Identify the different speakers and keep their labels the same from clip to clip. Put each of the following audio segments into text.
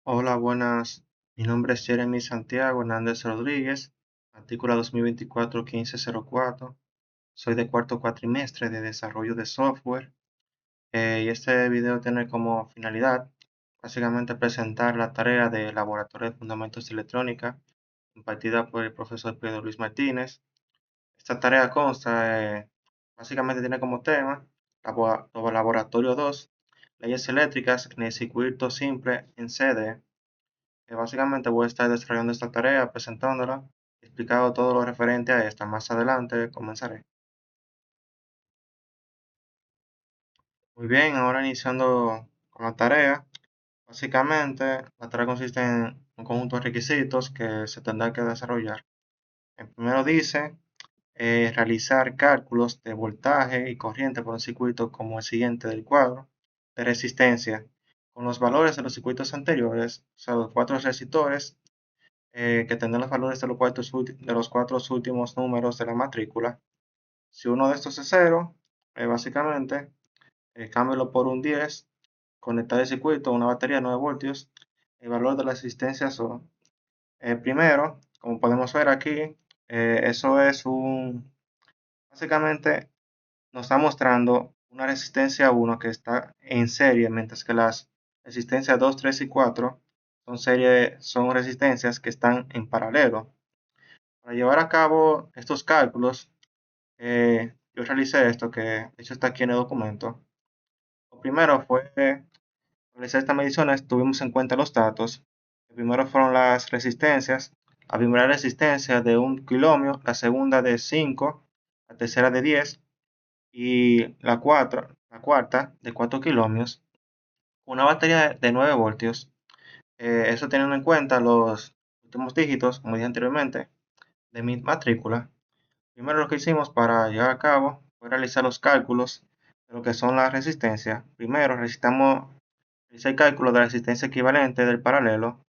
Speaker 1: Hola, buenas. Mi nombre es Jeremy Santiago Hernández Rodríguez, artículo 2024-1504. Soy de cuarto cuatrimestre de desarrollo de software y este video tiene como finalidad básicamente presentar la tarea de Laboratorio de Fundamentos de Electrónica impartida por el profesor Pedro Luis Martínez. Esta tarea básicamente tiene como tema Laboratorio 2, Leyes Eléctricas en el circuito simple en CD. Básicamente voy a estar desarrollando esta tarea, presentándola, explicando todo lo referente a esta. Más adelante comenzaré. Muy bien, ahora iniciando con la tarea. Básicamente, la tarea consiste en un conjunto de requisitos que se tendrá que desarrollar. El primero dice realizar cálculos de voltaje y corriente por un circuito como el siguiente del cuadro de resistencia, con los valores de los circuitos anteriores, o sea, los cuatro resistores que tendrán los valores de los cuatro últimos números de la matrícula. Si uno de estos es cero, básicamente, cámbialo por un 10, conectar el circuito a una batería de 9 voltios. El valor de la resistencia son, primero, como podemos ver aquí, eso es básicamente nos está mostrando una resistencia 1 que está en serie, mientras que las resistencias 2, 3 y 4 son resistencias que están en paralelo. Para llevar a cabo estos cálculos, yo realicé esto, que de hecho está aquí en el documento. Lo primero fue realizar estas mediciones, tuvimos en cuenta los datos. El primero fueron las resistencias. La primera resistencia de 1 kilómetro, la segunda de 5, la tercera de 10 y la cuarta de 4 kilómetros. Una batería de 9 voltios. Eso teniendo en cuenta los últimos dígitos, como dije anteriormente, de mi matrícula. Primero lo que hicimos para llevar a cabo fue realizar los cálculos de lo que son las resistencias. Primero necesitamos realizar el cálculo de la resistencia equivalente del paralelo.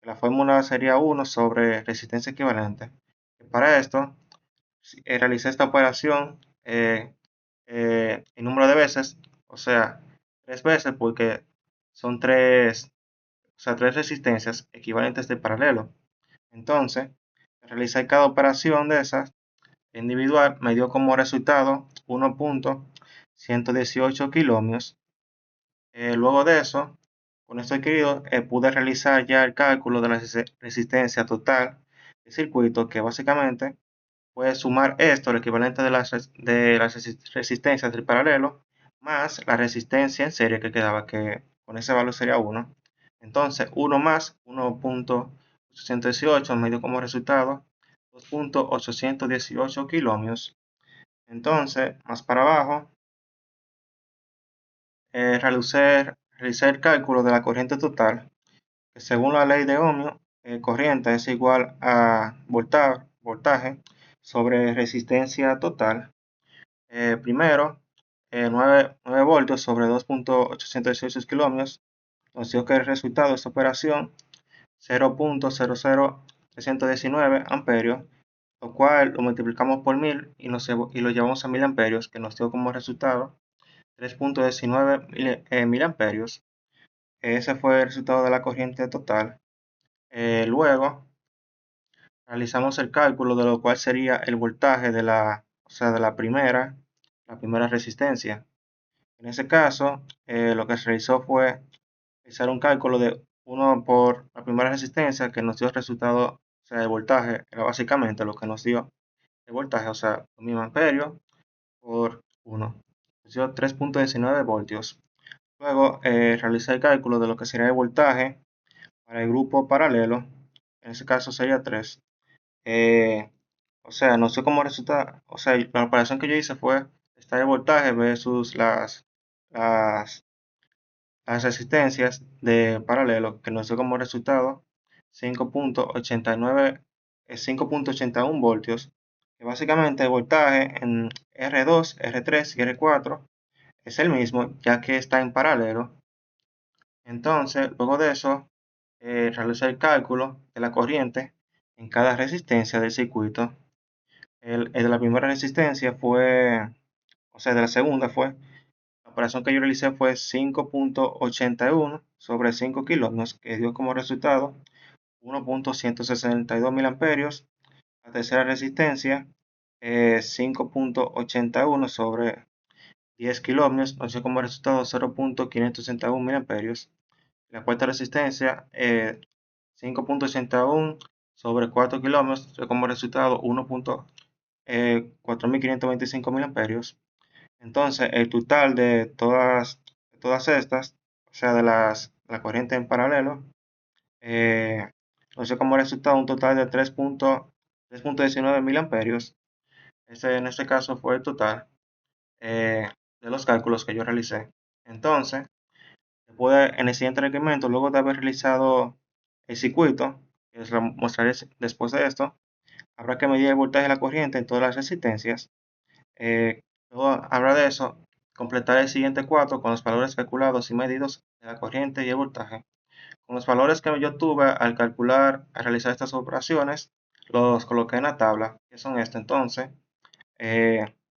Speaker 1: La fórmula sería 1 sobre resistencia equivalente. Para esto, realicé esta operación en número de veces, o sea, 3 veces porque son tres resistencias equivalentes del paralelo. Entonces, realizar cada operación de esas individual me dio como resultado 1.118 kilómetros. Luego de eso, con esto adquirido, pude realizar ya el cálculo de la resistencia total del circuito, que básicamente puede sumar esto, el equivalente de las resistencias del paralelo, más la resistencia en serie que quedaba, que con ese valor sería 1. Entonces, 1 más 1.818 me dio como resultado 2.818 kilómetros. Entonces, más para abajo, realicé el cálculo de la corriente total, que según la ley de Ohmio, corriente es igual a voltaje sobre resistencia total. Primero, 9 voltios sobre 2.818 kilómetros nos dio que el resultado de esta operación 0.00319 amperios, lo cual lo multiplicamos por 1000 y lo llevamos a 1000 amperios, que nos dio como resultado 3.19 mil amperios. Ese fue el resultado de la corriente total. Luego realizamos el cálculo de lo cual sería el voltaje o sea, de la primera resistencia. En ese caso, lo que se realizó fue realizar un cálculo de 1 por la primera resistencia, que nos dio el resultado, o sea, el voltaje, era básicamente lo que nos dio el voltaje, o sea, 1000 amperios por 1. Nos dio 3.19 voltios. Luego, realicé el cálculo de lo que sería el voltaje para el grupo paralelo, en ese caso sería 3. Eh, o sea, no sé cómo resulta, o sea, la operación que yo hice fue estar el voltaje versus las, las resistencias de paralelo, que nos dio como resultado 5.89, 5.81 voltios, que básicamente el voltaje en R2, R3 y R4 es el mismo, ya que está en paralelo. Entonces, luego de eso, realicé el cálculo de la corriente en cada resistencia del circuito. El de la primera resistencia fue, o sea, de la segunda fue operación que yo realicé fue 5.81 sobre 5 kilómetros, que dio como resultado 1.162 mil amperios. La tercera resistencia, 5.81 sobre 10 kilómetros, nos dio como resultado 0.561 mil amperios. La cuarta resistencia, 5.81 sobre 4 kilómetros, dio como resultado 1.4525 mil amperios. Entonces, el total de todas estas, o sea, de la corriente en paralelo, nos dio como resultado un total de 3.19 mil amperios. En este caso fue el total de los cálculos que yo realicé. Entonces, en el siguiente requerimiento, luego de haber realizado el circuito, que os lo mostraré después de esto, habrá que medir el voltaje de la corriente en todas las resistencias. Luego habrá de eso, completar el siguiente cuadro con los valores calculados y medidos de la corriente y el voltaje. Con los valores que yo tuve al calcular, al realizar estas operaciones, los coloqué en la tabla, que son este entonces.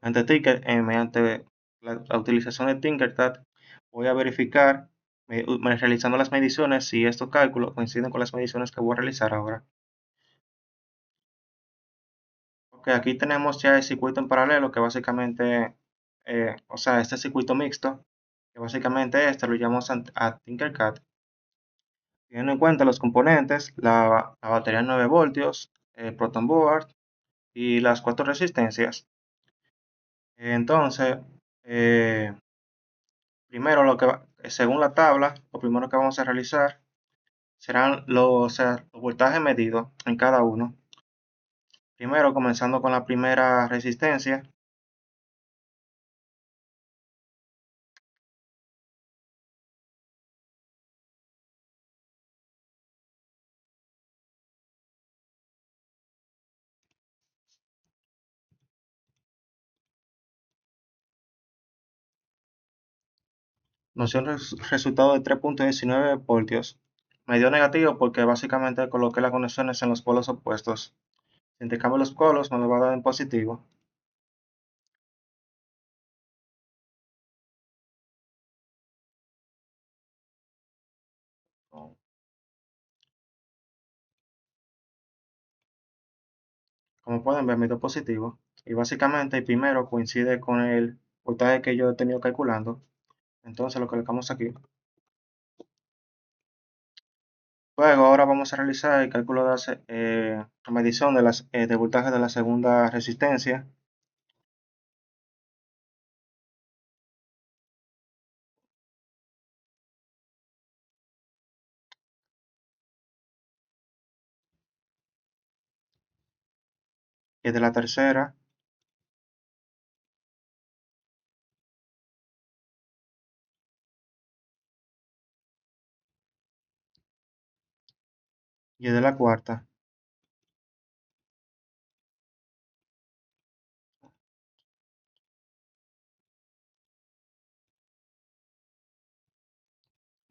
Speaker 1: Mediante la utilización de Tinkercad, voy a verificar, realizando las mediciones, si estos cálculos coinciden con las mediciones que voy a realizar ahora. Ok, aquí tenemos ya el circuito en paralelo, que básicamente, o sea, este circuito mixto, que básicamente este lo llamamos a Tinkercad. Teniendo en cuenta los componentes, la batería 9 voltios, el proton board y las cuatro resistencias. Entonces, eh, primero, según la tabla, lo primero que vamos a realizar serán o sea, los voltajes medidos en cada uno. Primero, comenzando con la primera resistencia, nos dio un resultado de 3.19 voltios. Me dio negativo porque básicamente coloqué las conexiones en los polos opuestos. Si intercambio los polos, me lo va a dar en positivo. Como pueden ver, me dio positivo. Y básicamente el primero coincide con el voltaje que yo he tenido calculando. Entonces lo colocamos aquí. Luego ahora vamos a realizar el cálculo de la medición de voltaje de la segunda resistencia. Y de la tercera. Y de la cuarta.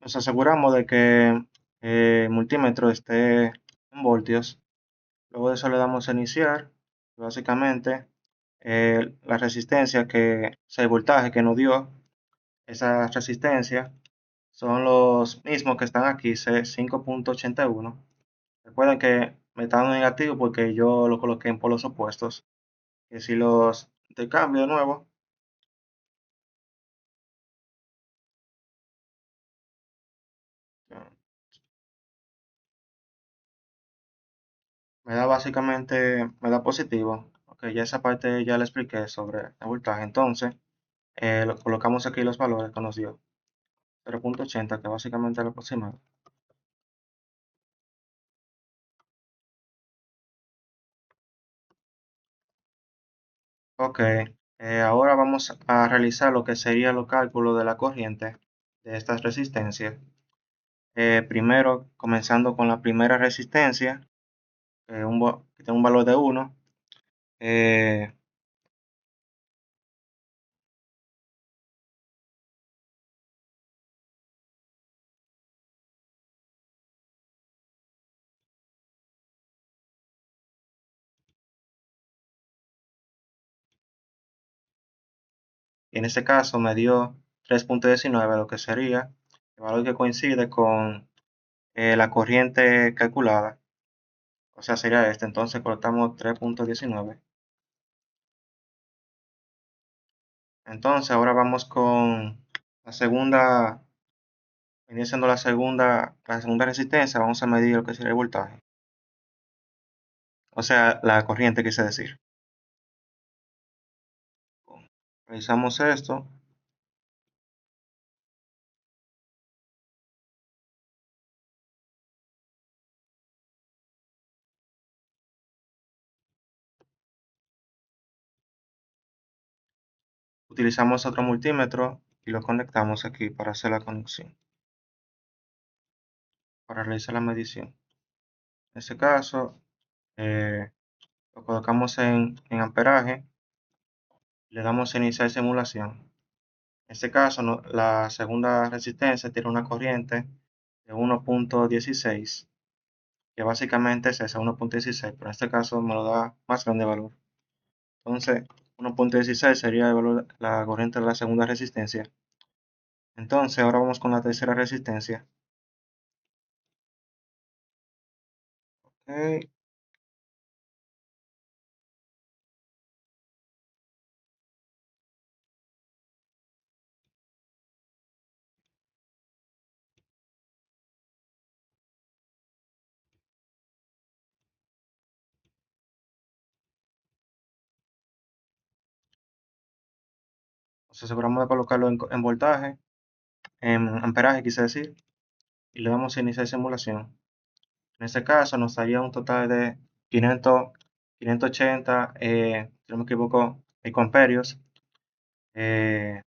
Speaker 1: Nos aseguramos de que el multímetro esté en voltios. Luego de eso le damos a iniciar. Básicamente, la resistencia o sea, el voltaje que nos dio esa resistencia son los mismos que están aquí, 5.81. Recuerden que me está dando negativo porque yo lo coloqué en polos opuestos. Que si los intercambio de nuevo, me da positivo. Ok, ya esa parte ya le expliqué sobre el voltaje. Entonces, colocamos aquí los valores que nos dio. 0.80, que básicamente es lo aproximado. Ok, ahora vamos a realizar lo que sería los cálculos de la corriente de estas resistencias. Primero, comenzando con la primera resistencia, que tiene un valor de 1. eh, y en este caso me dio 3.19, lo que sería el valor que coincide con la corriente calculada. O sea, sería este. Entonces cortamos 3.19. Entonces ahora vamos con la segunda, viene siendo la segunda resistencia. Vamos a medir lo que sería el voltaje. O sea, la corriente, quise decir. Realizamos esto. Utilizamos otro multímetro y lo conectamos aquí para hacer la conexión, para realizar la medición. En este caso, lo colocamos en amperaje, le damos a iniciar simulación. En este caso, la segunda resistencia tiene una corriente de 1.16, que básicamente es esa 1.16, pero en este caso me lo da más grande valor. Entonces, 1.16 sería el valor, la corriente de la segunda resistencia. Entonces, ahora vamos con la tercera resistencia. Ok. Nos aseguramos de colocarlo en voltaje, en amperaje quise decir, y le damos a iniciar simulación. En este caso nos daría un total de 500, 580, si no me equivoco, picoamperios. Eh,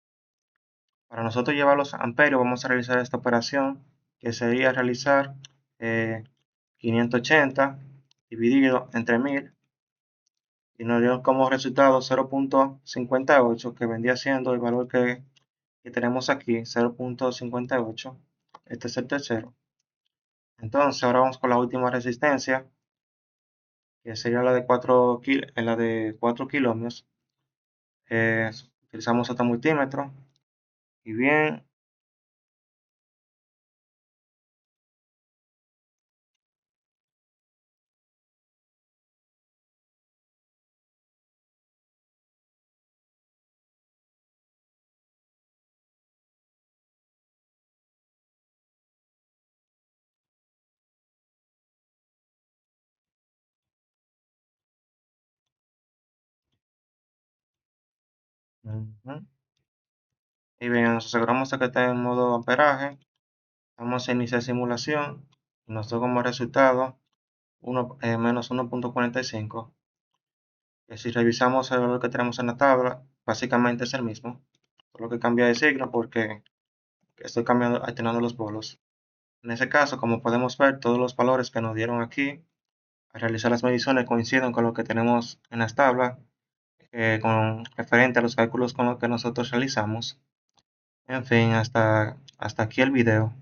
Speaker 1: para nosotros llevar los amperios vamos a realizar esta operación, que sería realizar 580 dividido entre 1000, y nos dio como resultado 0.58, que vendría siendo el valor que tenemos aquí, 0.58. Este es el tercero. Entonces ahora vamos con la última resistencia, que sería la de 4 kilómetros. Utilizamos otro multímetro y bien, ujú, y bien, nos aseguramos de que está en modo amperaje. Vamos a iniciar simulación y nos da como resultado menos 1.45. Y si revisamos el valor que tenemos en la tabla, básicamente es el mismo, solo que cambia de signo porque estoy cambiando, alternando los bolos. En ese caso, como podemos ver, todos los valores que nos dieron aquí al realizar las mediciones coinciden con lo que tenemos en las tablas, con referente a los cálculos con los que nosotros realizamos. En fin, hasta aquí el video.